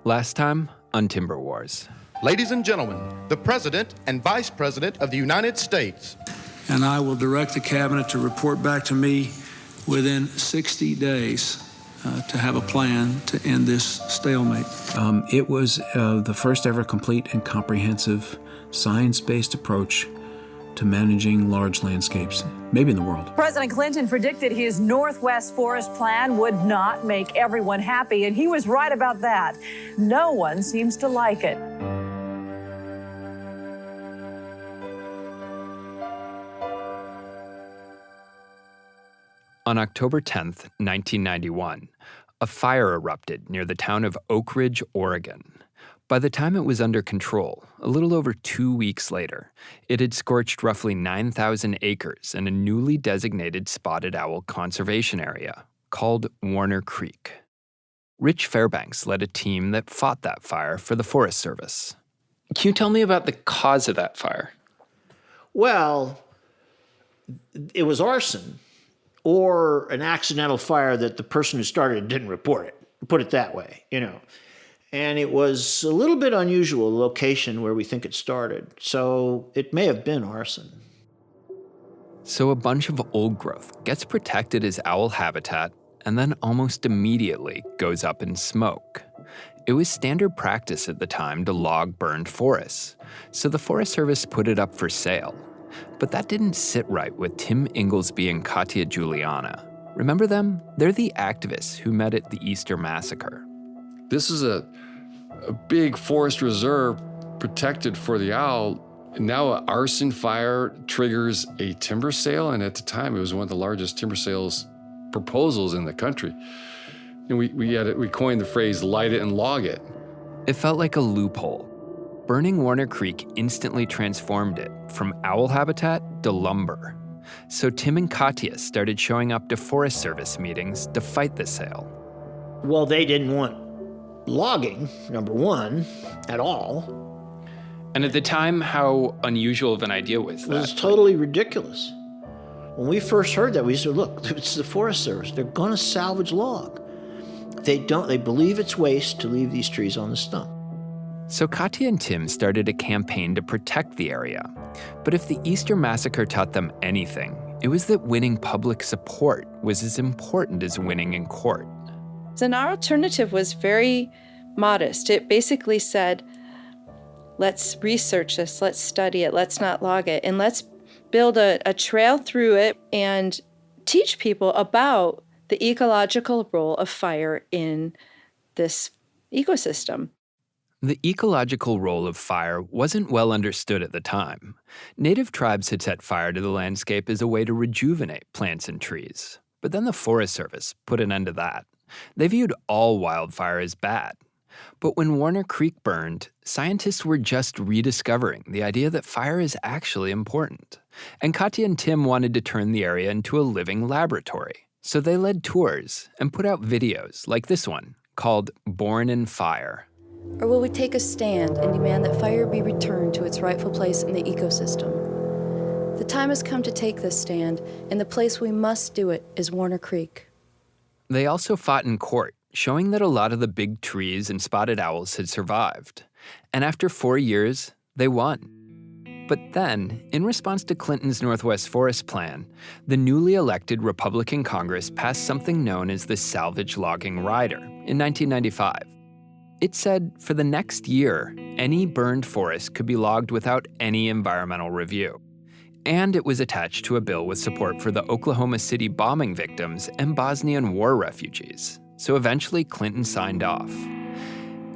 Last time on Timber Wars. Ladies and gentlemen, the President and Vice President of the United States. And I will direct the Cabinet to report back to me within 60 days to have a plan to end this stalemate. It was the first ever complete and comprehensive science-based approach to managing large landscapes, maybe in the world. President Clinton predicted his Northwest Forest Plan would not make everyone happy, and he was right about that. No one seems to like it. On October 10th, 1991, a fire erupted near the town of Oak Ridge, Oregon. By the time it was under control, a little over 2 weeks later, it had scorched roughly 9,000 acres in a newly designated spotted owl conservation area called Warner Creek. Rich Fairbanks led a team that fought that fire for the Forest Service. Can you tell me about the cause of that fire? Well, it was arson or an accidental fire that the person who started it didn't report it, put it that way, And it was a little bit unusual, the location where we think it started. So it may have been arson. So a bunch of old growth gets protected as owl habitat and then almost immediately goes up in smoke. It was standard practice at the time to log burned forests, so the Forest Service put it up for sale. But that didn't sit right with Tim Inglesby and Katya Juliana. Remember them? They're the activists who met at the Easter Massacre. This is a big forest reserve protected for the owl. And now an arson fire triggers a timber sale, and at the time it was one of the largest timber sales proposals in the country. And we coined the phrase "light it and log it." It felt like a loophole. Burning Warner Creek instantly transformed it from owl habitat to lumber. So Tim and Katya started showing up to Forest Service meetings to fight the sale. Well, they didn't want logging, number one, at all. And at the time, how unusual of an idea was that? It was totally ridiculous. When we first heard that, we said, look, it's the Forest Service. They're going to salvage log. They believe it's waste to leave these trees on the stump. So Katya and Tim started a campaign to protect the area. But if the Easter Massacre taught them anything, it was that winning public support was as important as winning in court. And our alternative was very modest. It basically said, let's research this, let's study it, let's not log it, and let's build a trail through it and teach people about the ecological role of fire in this ecosystem. The ecological role of fire wasn't well understood at the time. Native tribes had set fire to the landscape as a way to rejuvenate plants and trees. But then the Forest Service put an end to that. They viewed all wildfire as bad. But when Warner Creek burned, scientists were just rediscovering the idea that fire is actually important. And Katya and Tim wanted to turn the area into a living laboratory. So they led tours and put out videos like this one called Born in Fire. Or will we take a stand and demand that fire be returned to its rightful place in the ecosystem? The time has come to take this stand, and the place we must do it is Warner Creek. They also fought in court, showing that a lot of the big trees and spotted owls had survived. And after 4 years, they won. But then, in response to Clinton's Northwest Forest Plan, the newly elected Republican Congress passed something known as the Salvage Logging Rider in 1995. It said for the next year, any burned forest could be logged without any environmental review. And it was attached to a bill with support for the Oklahoma City bombing victims and Bosnian war refugees. So eventually Clinton signed off.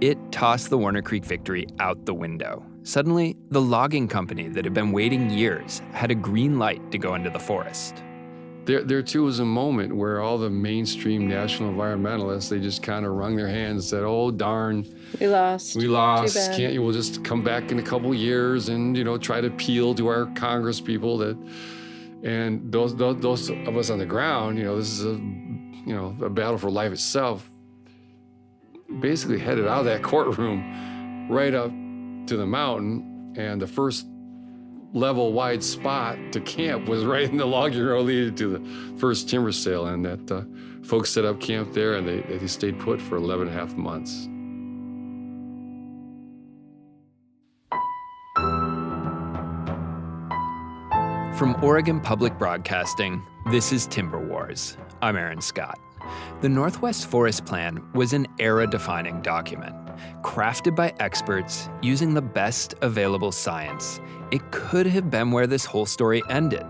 It tossed the Warner Creek victory out the window. Suddenly, the logging company that had been waiting years had a green light to go into the forest. There too was a moment where all the mainstream national environmentalists, they just kind of wrung their hands and said, oh, darn. We lost. We'll just come back in a couple years and, try to appeal to our Congress people and those of us on the ground, this is a battle for life itself, basically headed out of that courtroom right up to the mountain, and the first level-wide spot to camp was right in the logging road leading to the first timber sale, and that folks set up camp there, and they stayed put for 11 and a half months. From Oregon Public Broadcasting, this is Timber Wars. I'm Aaron Scott. The Northwest Forest Plan was an era-defining document. Crafted by experts using the best available science, it could have been where this whole story ended.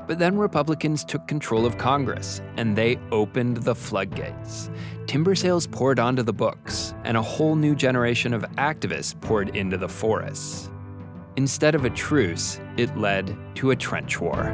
But then Republicans took control of Congress, and they opened the floodgates. Timber sales poured onto the books, and a whole new generation of activists poured into the forests. Instead of a truce, it led to a trench war.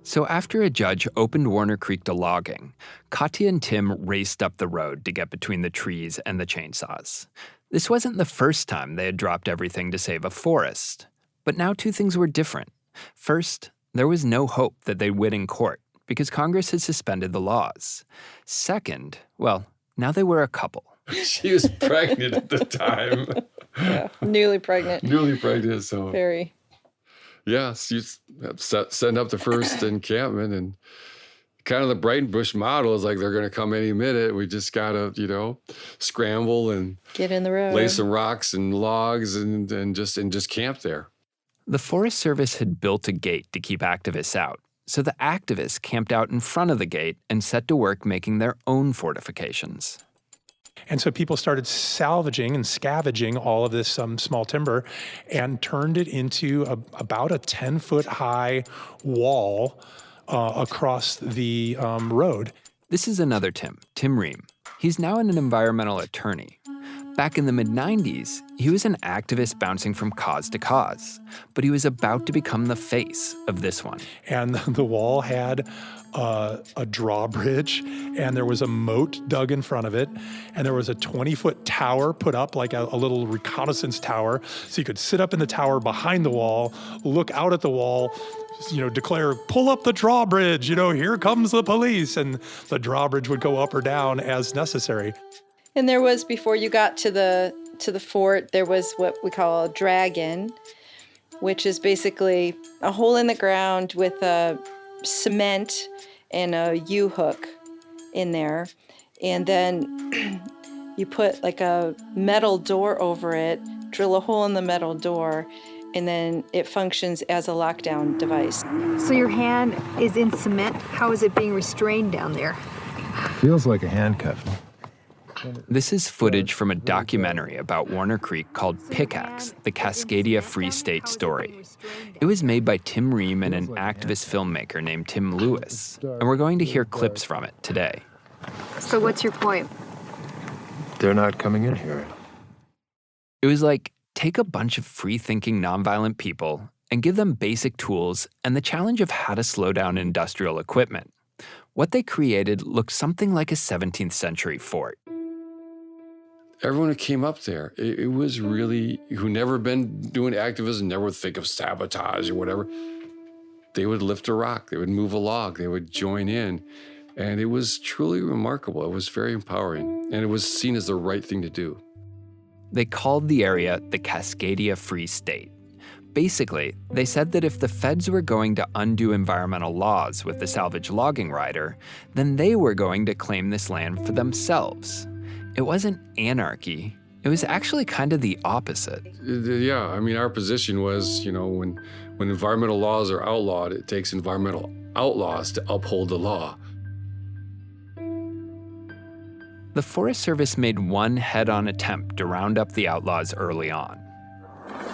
So after a judge opened Warner Creek to logging, Katya and Tim raced up the road to get between the trees and the chainsaws. This wasn't the first time they had dropped everything to save a forest. But now two things were different. First, there was no hope that they'd win in court because Congress had suspended the laws. Second, well, now they were a couple. She was pregnant at the time. Yeah, newly pregnant. So. Very. Yeah, so you setting up the first encampment, and kind of the Breitenbush model is like they're going to come any minute. We just got to, scramble and get in the road, lay some rocks and logs, and just camp there. The Forest Service had built a gate to keep activists out, so the activists camped out in front of the gate and set to work making their own fortifications. And so people started salvaging and scavenging all of this small timber and turned it into about a 10-foot high wall across the road. This is another Tim Ream. He's now an environmental attorney. Back in the mid-90s, he was an activist bouncing from cause to cause, but he was about to become the face of this one. And the wall had a drawbridge, and there was a moat dug in front of it, and there was a 20-foot tower put up, like a little reconnaissance tower, so you could sit up in the tower behind the wall, look out at the wall, declare, pull up the drawbridge, here comes the police, and the drawbridge would go up or down as necessary. And there was, before you got to the fort, there was what we call a dragon, which is basically a hole in the ground with a cement and a U-hook in there. And then you put like a metal door over it, drill a hole in the metal door, and then it functions as a lockdown device. So your hand is in cement. How is it being restrained down there? Feels like a handcuff. This is footage from a documentary about Warner Creek called Pickaxe, the Cascadia Free State Story. It was made by Tim Ream and an activist filmmaker named Tim Lewis, and we're going to hear clips from it today. So what's your point? They're not coming in here. It was like, take a bunch of free-thinking, nonviolent people and give them basic tools and the challenge of how to slow down industrial equipment. What they created looked something like a 17th century fort. Everyone who came up there, it was really, who never been doing activism, never would think of sabotage or whatever. They would lift a rock, they would move a log, they would join in. And it was truly remarkable. It was very empowering. And it was seen as the right thing to do. They called the area the Cascadia Free State. Basically, they said that if the feds were going to undo environmental laws with the salvage logging rider, then they were going to claim this land for themselves. It wasn't anarchy. It was actually kind of the opposite. Yeah, our position was, when environmental laws are outlawed, it takes environmental outlaws to uphold the law. The Forest Service made one head-on attempt to round up the outlaws early on.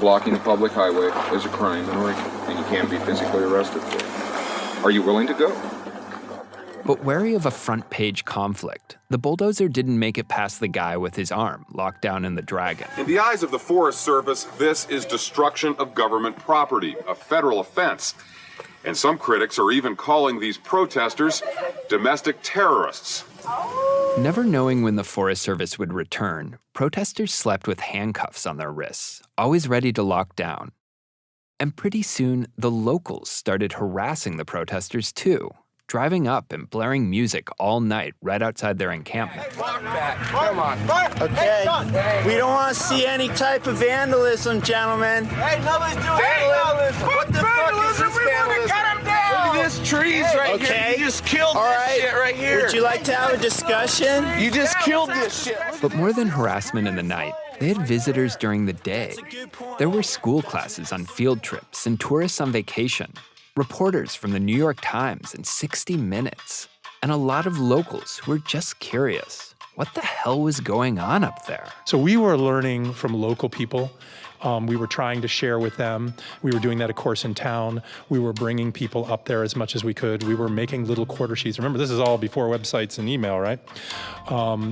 Blocking a public highway is a crime in Oregon, and you can be physically arrested for it. Are you willing to go? But wary of a front-page conflict, the bulldozer didn't make it past the guy with his arm locked down in the dragon. In the eyes of the Forest Service, this is destruction of government property, a federal offense. And some critics are even calling these protesters domestic terrorists. Never knowing when the Forest Service would return, protesters slept with handcuffs on their wrists, always ready to lock down. And pretty soon, the locals started harassing the protesters too, driving up and blaring music all night right outside their encampment. Come on. Okay, we don't want to see any type of vandalism, gentlemen. Hey, nobody's doing vandalism. What the fuck is this vandalism? Look at this trees right here. You just killed this shit right here. you like to have a discussion? You just killed this shit. But more than harassment in the night, they had visitors during the day. There were school classes on field trips and tourists on vacation, reporters from the New York Times and 60 Minutes, and a lot of locals who were just curious. What the hell was going on up there? So we were learning from local people. We were trying to share with them. We were doing that, of course, in town. We were bringing people up there as much as we could. We were making little quarter sheets. Remember, this is all before websites and email, right?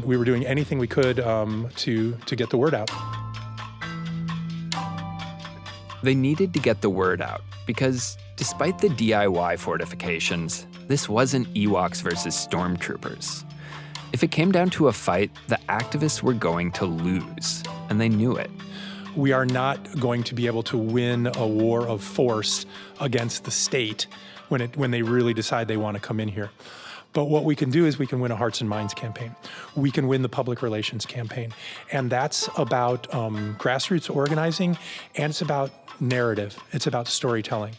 We were doing anything we could to get the word out. They needed to get the word out because despite the DIY fortifications, this wasn't Ewoks versus stormtroopers. If it came down to a fight, the activists were going to lose, and they knew it. We are not going to be able to win a war of force against the state when they really decide they want to come in here. But what we can do is we can win a hearts and minds campaign. We can win the public relations campaign. And that's about grassroots organizing, and it's about narrative. It's about storytelling.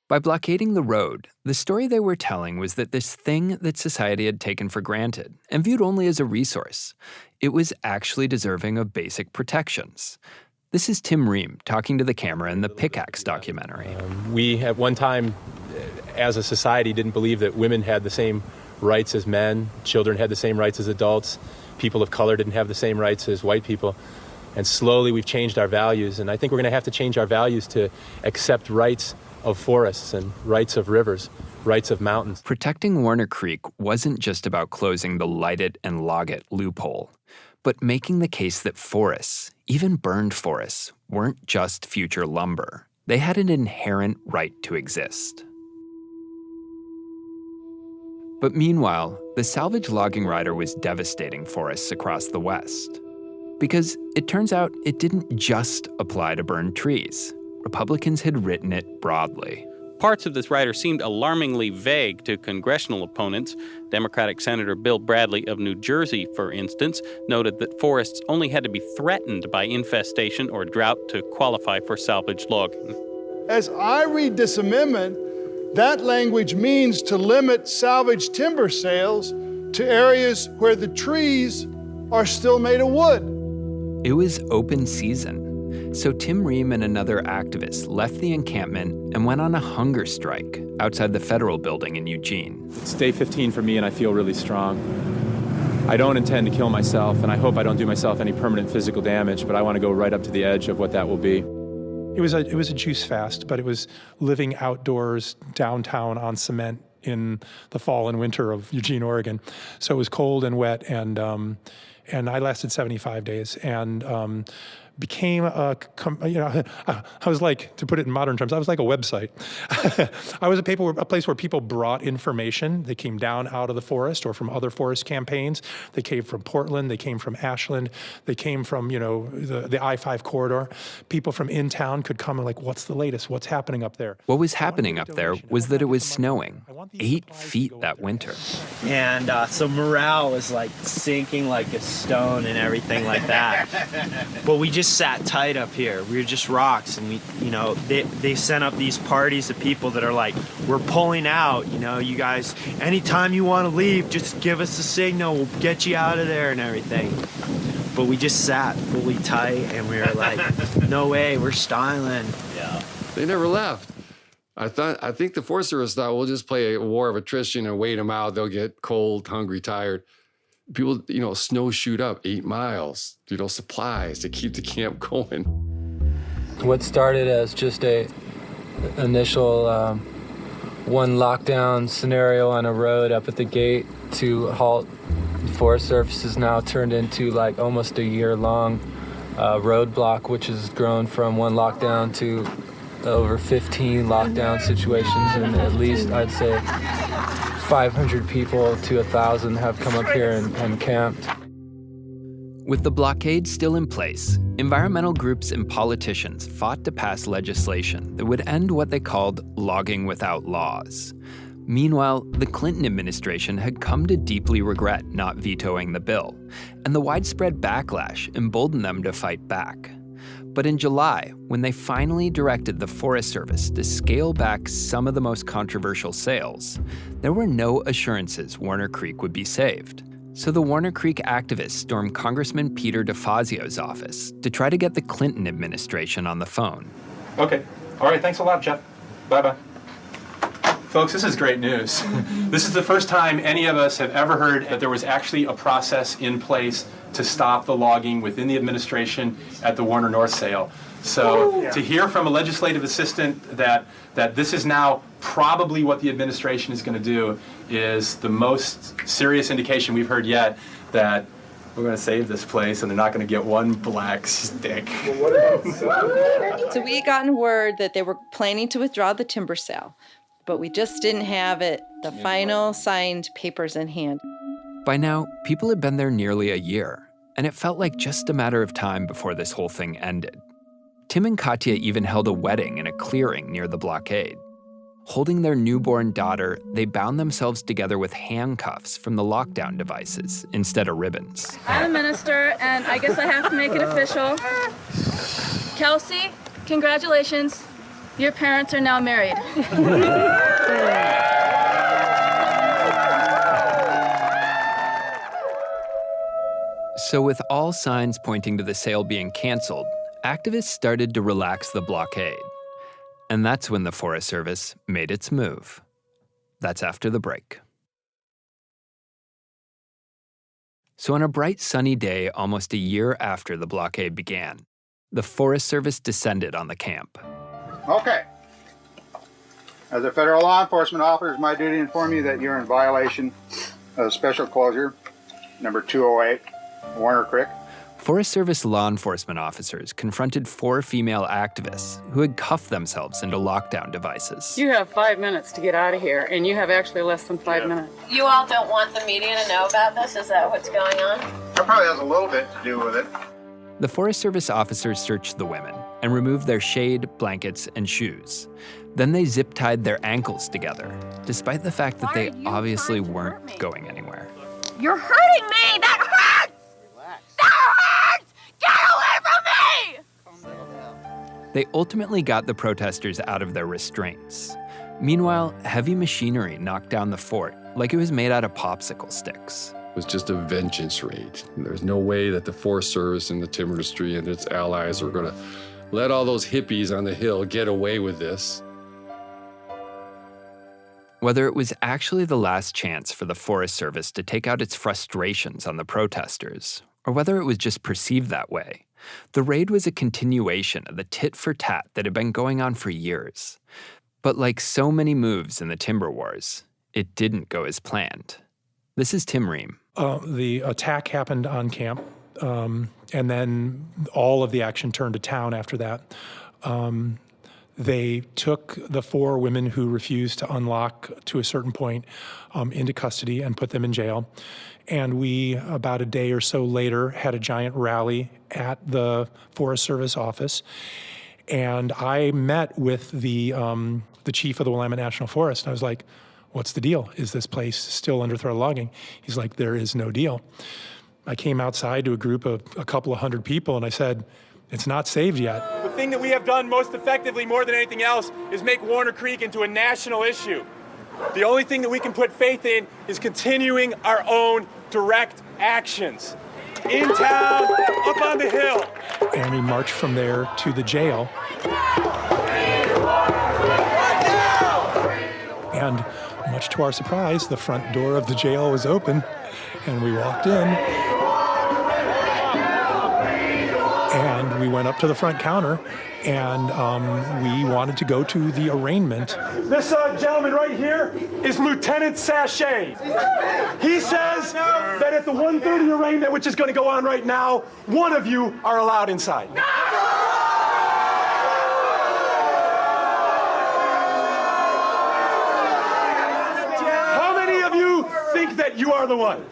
By blockading the road, the story they were telling was that this thing that society had taken for granted and viewed only as a resource, it was actually deserving of basic protections. This is Tim Ream talking to the camera in the Pickaxe documentary. We at one time, as a society, didn't believe that women had the same rights as men, children had the same rights as adults, people of color didn't have the same rights as white people. And slowly we've changed our values, and I think we're going to have to change our values to accept rights of forests and rights of rivers, rights of mountains. Protecting Warner Creek wasn't just about closing the light it and log it loophole, but making the case that forests, even burned forests, weren't just future lumber. They had an inherent right to exist. But meanwhile, the salvage logging rider was devastating forests across the West. Because it turns out it didn't just apply to burned trees. Republicans had written it broadly. Parts of this rider seemed alarmingly vague to congressional opponents. Democratic Senator Bill Bradley of New Jersey, for instance, noted that forests only had to be threatened by infestation or drought to qualify for salvage logging. As I read this amendment, that language means to limit salvage timber sales to areas where the trees are still made of wood. It was open season. So Tim Ream and another activist left the encampment and went on a hunger strike outside the federal building in Eugene. It's day 15 for me, and I feel really strong. I don't intend to kill myself, and I hope I don't do myself any permanent physical damage, but I want to go right up to the edge of what that will be. It was a juice fast, but it was living outdoors downtown on cement in the fall and winter of Eugene, Oregon. So it was cold and wet, and I lasted 75 days, and became I was like, to put it in modern terms, I was like a website. I was a place where people brought information. They came down out of the forest or from other forest campaigns. They came from Portland. They came from Ashland. They came from, the I-5 corridor. People from in town could come and what's the latest? What's happening up there? What was happening up there was that it was snowing 8 feet that winter. And so morale was sinking like a stone and everything like that. But we just sat tight up here. We were just rocks, and they sent up these parties of people that are like, we're pulling out, you guys, anytime you want to leave, just give us a signal, we'll get you out of there and everything. But we just sat fully tight, and we were like, no way, we're styling. Yeah. They never left. I think the Forest Service thought, we'll just play a war of attrition and wait them out. They'll get cold, hungry, tired. People, snowshoed up 8 miles, supplies to keep the camp going. What started as just a initial one lockdown scenario on a road up at the gate to halt Forest Service has now turned into almost a year-long roadblock, which has grown from one lockdown to over 15 lockdown situations, and at least I'd say 500 people to 1,000 have come up here and camped. With the blockade still in place, environmental groups and politicians fought to pass legislation that would end what they called logging without laws. Meanwhile, the Clinton administration had come to deeply regret not vetoing the bill, and the widespread backlash emboldened them to fight back. But in July, when they finally directed the Forest Service to scale back some of the most controversial sales, there were no assurances Warner Creek would be saved. So the Warner Creek activists stormed Congressman Peter DeFazio's office to try to get the Clinton administration on the phone. Okay. All right. Thanks a lot, Jeff. Bye-bye. Folks, this is great news. This is the first time any of us have ever heard that there was actually a process in place to stop the logging within the administration at the Warner North sale. So to hear from a legislative assistant that this is now probably what the administration is going to do is the most serious indication we've heard yet that we're going to save this place and they're not going to get one black stick. So we had gotten word that they were planning to withdraw the timber sale, but we just didn't have the final signed papers in hand. By now, people had been there nearly a year, and it felt like just a matter of time before this whole thing ended. Tim and Katya even held a wedding in a clearing near the blockade. Holding their newborn daughter, they bound themselves together with handcuffs from the lockdown devices instead of ribbons. I'm a minister, and I guess I have to make it official. Kelsey, congratulations. Your parents are now married. So with all signs pointing to the sale being canceled, activists started to relax the blockade. And that's when the Forest Service made its move. That's after the break. So on a bright sunny day almost a year after the blockade began, the Forest Service descended on the camp. Okay. As a federal law enforcement officer, it's my duty to inform you that you're in violation of special closure number 208, Warner Creek. Forest Service law enforcement officers confronted 4 female activists who had cuffed themselves into lockdown devices. You have 5 minutes to get out of here, and you have actually less than 5 minutes. You all don't want the media to know about this? Is that what's going on? That probably has a little bit to do with it. The Forest Service officers searched the women and removed their shade, blankets, and shoes. Then they zip-tied their ankles together, despite the fact that they obviously weren't going anywhere. You're hurting me! That hurts! That hurts! Get away from me! They ultimately got the protesters out of their restraints. Meanwhile, heavy machinery knocked down the fort like it was made out of popsicle sticks. It was just a vengeance raid. There's no way that the Forest Service and the timber industry and its allies are going to let all those hippies on the hill get away with this. Whether it was actually the last chance for the Forest Service to take out its frustrations on the protesters, or whether it was just perceived that way, the raid was a continuation of the tit-for-tat that had been going on for years. But like so many moves in the timber wars, it didn't go as planned. This is Tim Ream. The attack happened on camp, and then all of the action turned to town after that. They took the 4 women who refused to unlock to a certain point into custody and put them in jail. And we, about a day or so later, had a giant rally at the Forest Service office. And I met with the chief of the Willamette National Forest. I was like, what's the deal? Is this place still under threat of logging? He's like, there is no deal. I came outside to a group of a couple of hundred people and I said, it's not saved yet. The thing that we have done most effectively, more than anything else, is make Warner Creek into a national issue. The only thing that we can put faith in is continuing our own direct actions. In town, up on the hill. And we marched from there to the jail. And much to our surprise, the front door of the jail was open, and we walked in. And we went up to the front counter, and we wanted to go to the arraignment. This gentleman right here is Lieutenant Sachet. He says that at the 1:30 arraignment, which is going to go on right now, one of you are allowed inside. How many of you think that you are the one?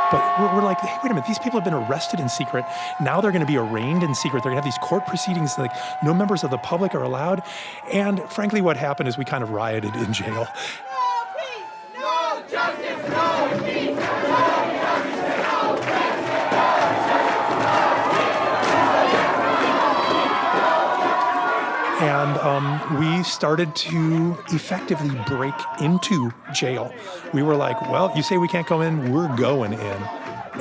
But we're like, hey, wait a minute, these people have been arrested in secret. Now they're going to be arraigned in secret. They're going to have these court proceedings, like no members of the public are allowed. And frankly, what happened is we kind of rioted in jail. No justice, no peace, no justice, no peace. And we started to effectively break into jail. We were like, well, you say we can't go in, we're going in.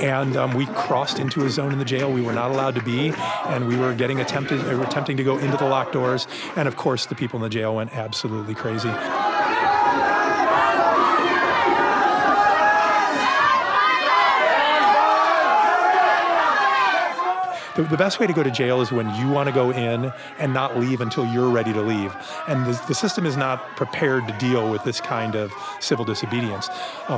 And we crossed into a zone in the jail we were not allowed to be, and we were attempting to go into the locked doors. And of course, the people in the jail went absolutely crazy. The best way to go to jail is when you want to go in and not leave until you're ready to leave. And the system is not prepared to deal with this kind of civil disobedience.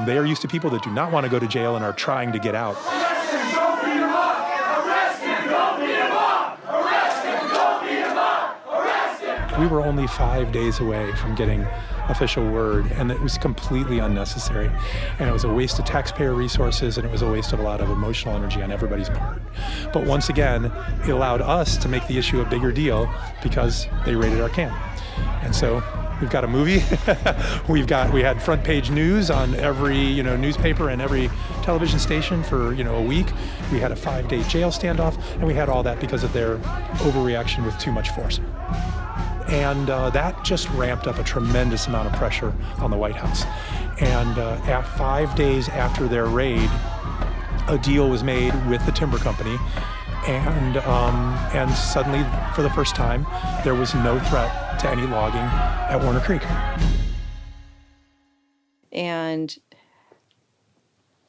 They are used to people that do not want to go to jail and are trying to get out. Arrest him, don't beat him up! Arrest him, don't beat him up! Arrest him, don't beat him up! Arrest him! We were only 5 days away from getting official word, and it was completely unnecessary. And it was a waste of taxpayer resources, and it was a waste of a lot of emotional energy on everybody's part. But once again, it allowed us to make the issue a bigger deal because they raided our camp. And so we've got a movie. we had front page news on every newspaper and every television station for a week. We had a 5-day jail standoff, and we had all that because of their overreaction with too much force. And that just ramped up a tremendous amount of pressure on the White House. And 5 days after their raid, a deal was made with the timber company, and suddenly, for the first time, there was no threat to any logging at Warner Creek. And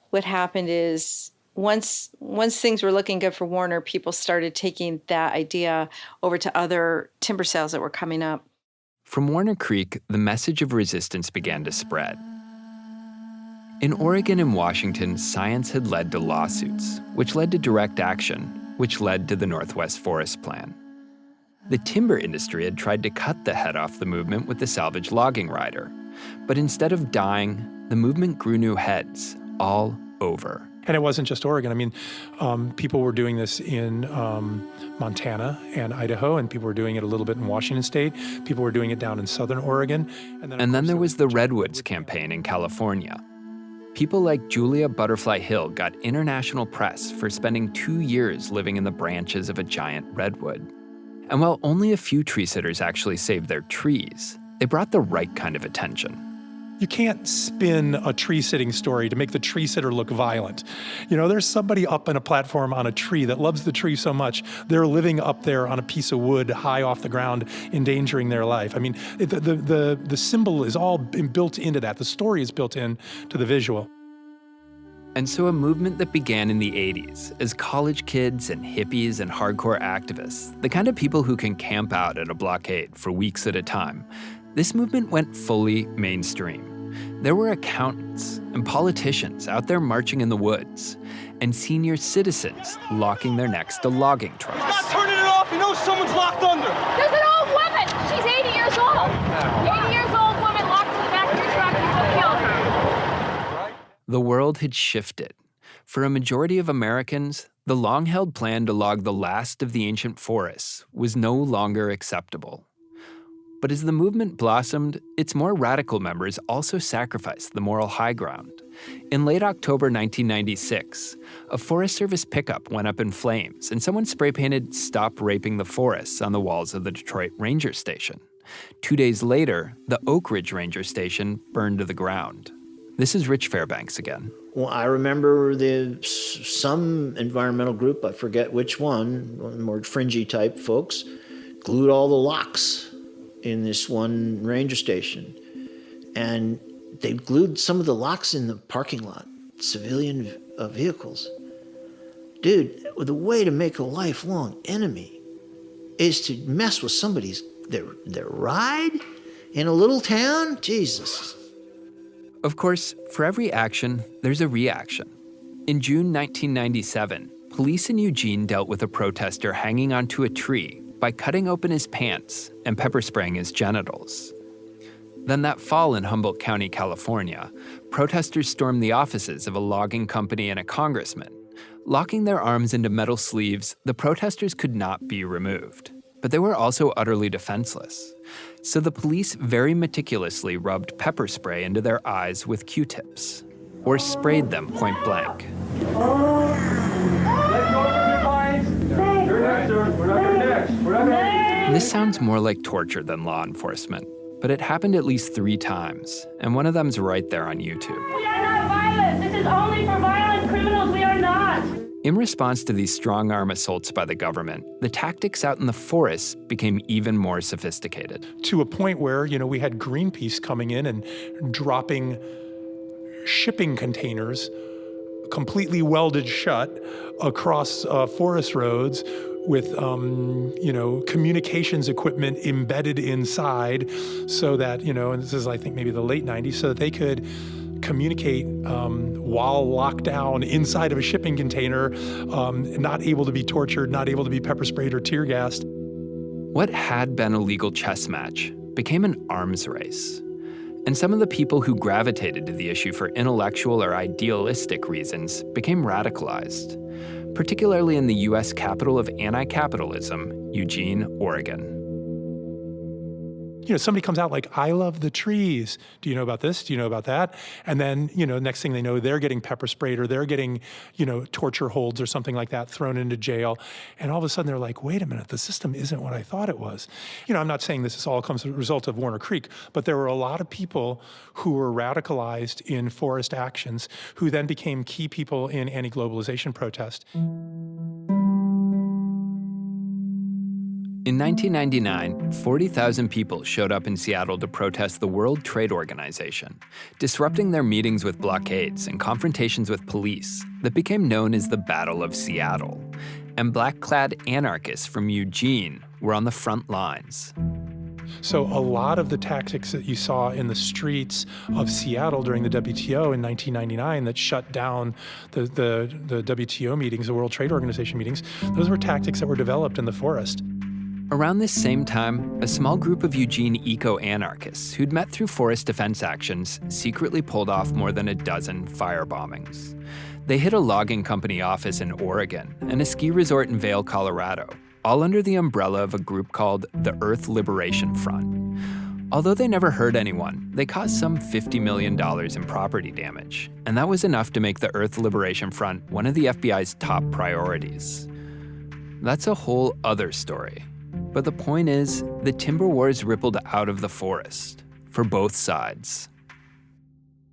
what happened is, once things were looking good for Warner, people started taking that idea over to other timber sales that were coming up. From Warner Creek, the message of resistance began to spread. In Oregon and Washington, science had led to lawsuits, which led to direct action, which led to the Northwest Forest Plan. The timber industry had tried to cut the head off the movement with the salvage logging rider. But instead of dying, the movement grew new heads all over. And it wasn't just Oregon. I mean, people were doing this in Montana and Idaho, and people were doing it a little bit in Washington State. People were doing it down in Southern Oregon. And then there was the Redwoods campaign in California. People like Julia Butterfly Hill got international press for spending 2 years living in the branches of a giant redwood. And while only a few tree sitters actually saved their trees, they brought the right kind of attention. You can't spin a tree-sitting story to make the tree sitter look violent. There's somebody up in a platform on a tree that loves the tree so much, they're living up there on a piece of wood high off the ground, endangering their life. I mean, the symbol is all built into that. The story is built into the visual. And so a movement that began in the 80s as college kids and hippies and hardcore activists, the kind of people who can camp out at a blockade for weeks at a time, this movement went fully mainstream. There were accountants and politicians out there marching in the woods, and senior citizens locking their necks to logging trucks. You're not turning it off, you know someone's locked under. There's an old woman. She's 80 years old. 80 years old woman locked in the back of your truck. You will kill her. The world had shifted. For a majority of Americans, the long-held plan to log the last of the ancient forests was no longer acceptable. But as the movement blossomed, its more radical members also sacrificed the moral high ground. In late October 1996, a Forest Service pickup went up in flames, and someone spray-painted "Stop Raping the Forests" on the walls of the Detroit Ranger Station. 2 days later, the Oak Ridge Ranger Station burned to the ground. This is Rich Fairbanks again. Well, I remember some environmental group, I forget which one more fringy type folks, glued all the locks in this one ranger station. And they glued some of the locks in the parking lot, civilian vehicles. Dude, the way to make a lifelong enemy is to mess with their ride in a little town? Jesus. Of course, for every action, there's a reaction. In June 1997, police in Eugene dealt with a protester hanging onto a tree by cutting open his pants and pepper spraying his genitals. Then that fall in Humboldt County, California, protesters stormed the offices of a logging company and a congressman. Locking their arms into metal sleeves, the protesters could not be removed. But they were also utterly defenseless. So the police very meticulously rubbed pepper spray into their eyes with Q-tips, or sprayed them point blank. Let go of your minds. You're next, sir. We're not your next. We're not This sounds more like torture than law enforcement, but it happened at least 3 times, and one of them's right there on YouTube. We are not violent. This is only for violent criminals. We are not. In response to these strong-arm assaults by the government, the tactics out in the forests became even more sophisticated. To a point where, we had Greenpeace coming in and dropping shipping containers completely welded shut across forest roads with, communications equipment embedded inside so that, and this is, I think, maybe the late 90s, so that they could communicate while locked down inside of a shipping container, not able to be tortured, not able to be pepper sprayed or tear gassed. What had been a legal chess match became an arms race. And some of the people who gravitated to the issue for intellectual or idealistic reasons became radicalized, particularly in the U.S. capital of anti-capitalism, Eugene, Oregon. Somebody comes out like, I love the trees. Do you know about this? Do you know about that? And then, next thing they know, they're getting pepper sprayed or they're getting, torture holds or something like that thrown into jail. And all of a sudden they're like, wait a minute, the system isn't what I thought it was. I'm not saying this is all comes as a result of Warner Creek, but there were a lot of people who were radicalized in forest actions who then became key people in anti-globalization protest. In 1999, 40,000 people showed up in Seattle to protest the World Trade Organization, disrupting their meetings with blockades and confrontations with police that became known as the Battle of Seattle. And black-clad anarchists from Eugene were on the front lines. So a lot of the tactics that you saw in the streets of Seattle during the WTO in 1999 that shut down the WTO meetings, the World Trade Organization meetings, those were tactics that were developed in the forest. Around this same time, a small group of Eugene eco-anarchists who'd met through forest defense actions secretly pulled off more than a dozen firebombings. They hit a logging company office in Oregon and a ski resort in Vail, Colorado, all under the umbrella of a group called the Earth Liberation Front. Although they never hurt anyone, they caused some $50 million in property damage, and that was enough to make the Earth Liberation Front one of the FBI's top priorities. That's a whole other story. But the point is, the timber wars rippled out of the forest for both sides.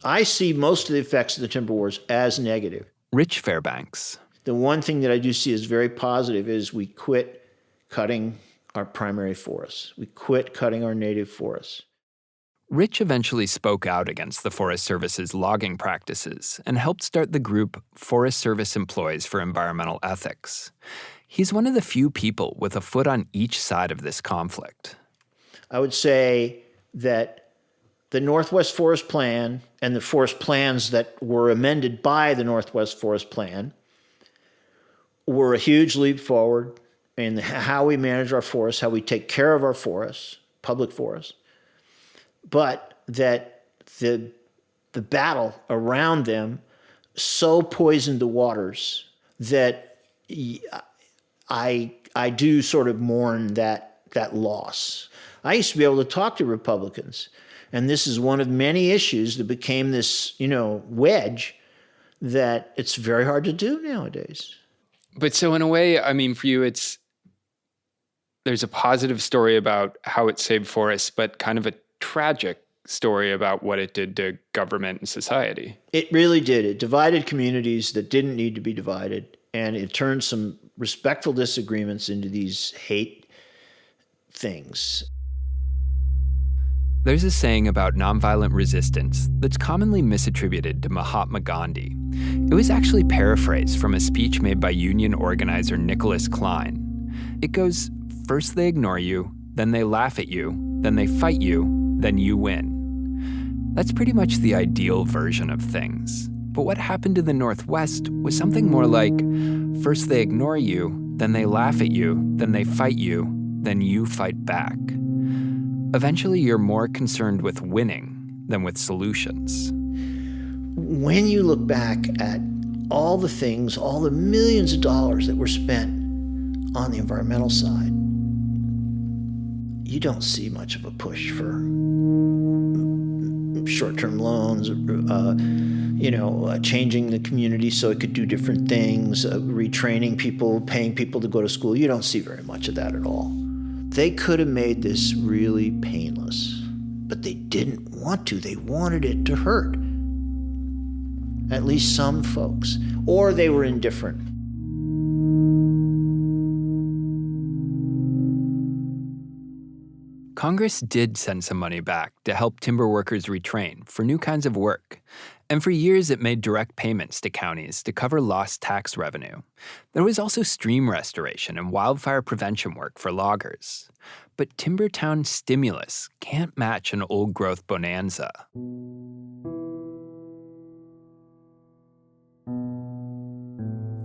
I see most of the effects of the timber wars as negative. Rich Fairbanks. The one thing that I do see as very positive is we quit cutting our primary forests. We quit cutting our native forests. Rich eventually spoke out against the Forest Service's logging practices and helped start the group Forest Service Employees for Environmental Ethics. He's one of the few people with a foot on each side of this conflict. I would say that the Northwest Forest Plan and the forest plans that were amended by the Northwest Forest Plan were a huge leap forward in how we manage our forests, how we take care of our forests, public forests, but that the battle around them so poisoned the waters that I do sort of mourn that loss. I used to be able to talk to Republicans, and this is one of many issues that became this, wedge that it's very hard to do nowadays. But so in a way, I mean, for you, there's a positive story about how it saved forests, but kind of a tragic story about what it did to government and society. It really did. It divided communities that didn't need to be divided, and it turned some respectful disagreements into these hate things. There's a saying about nonviolent resistance that's commonly misattributed to Mahatma Gandhi. It was actually paraphrased from a speech made by union organizer Nicholas Klein. It goes, first they ignore you, then they laugh at you, then they fight you, then you win. That's pretty much the ideal version of things. But what happened to the Northwest was something more like, first they ignore you, then they laugh at you, then they fight you, then you fight back. Eventually, you're more concerned with winning than with solutions. When you look back at all the things, all the millions of dollars that were spent on the environmental side, you don't see much of a push for short-term loans, changing the community so it could do different things, retraining people, paying people to go to school. You don't see very much of that at all. They could have made this really painless, but they didn't want to. They wanted it to hurt. At least some folks. Or they were indifferent. Congress did send some money back to help timber workers retrain for new kinds of work. And for years, it made direct payments to counties to cover lost tax revenue. There was also stream restoration and wildfire prevention work for loggers. But Timbertown stimulus can't match an old-growth bonanza.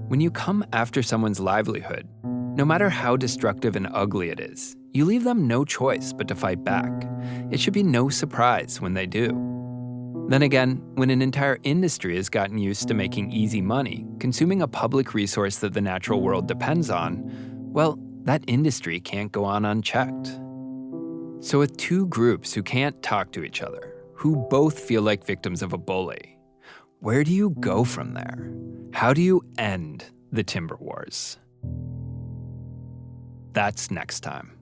When you come after someone's livelihood, no matter how destructive and ugly it is, you leave them no choice but to fight back. It should be no surprise when they do. Then again, when an entire industry has gotten used to making easy money, consuming a public resource that the natural world depends on, well, that industry can't go on unchecked. So with two groups who can't talk to each other, who both feel like victims of a bully, where do you go from there? How do you end the timber wars? That's next time.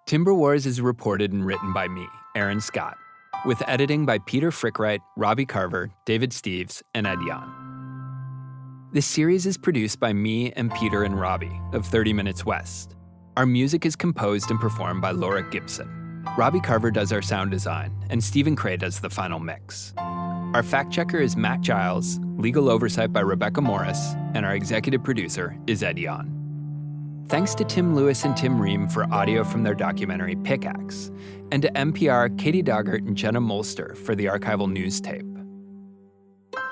Timber Wars is reported and written by me, Aaron Scott, with editing by Peter Frickwright, Robbie Carver, David Steves, and Ed Yon. This series is produced by me and Peter and Robbie of 30 Minutes West. Our music is composed and performed by Laura Gibson. Robbie Carver does our sound design, and Stephen Cray does the final mix. Our fact checker is Matt Giles, legal oversight by Rebecca Morris, and our executive producer is Ed Yon. Thanks to Tim Lewis and Tim Ream for audio from their documentary Pickaxe, and to NPR, Katie Doggart and Jenna Molster for the archival news tape.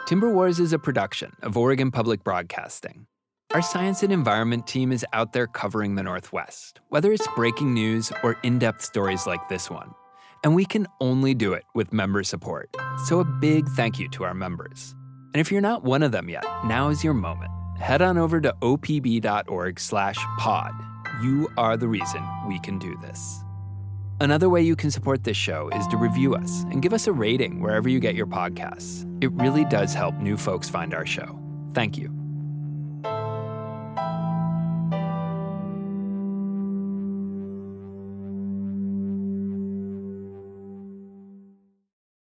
Timber Wars is a production of Oregon Public Broadcasting. Our science and environment team is out there covering the Northwest, whether it's breaking news or in-depth stories like this one. And we can only do it with member support. So a big thank you to our members. And if you're not one of them yet, now is your moment. Head on over to opb.org/pod. You are the reason we can do this. Another way you can support this show is to review us and give us a rating wherever you get your podcasts. It really does help new folks find our show. Thank you.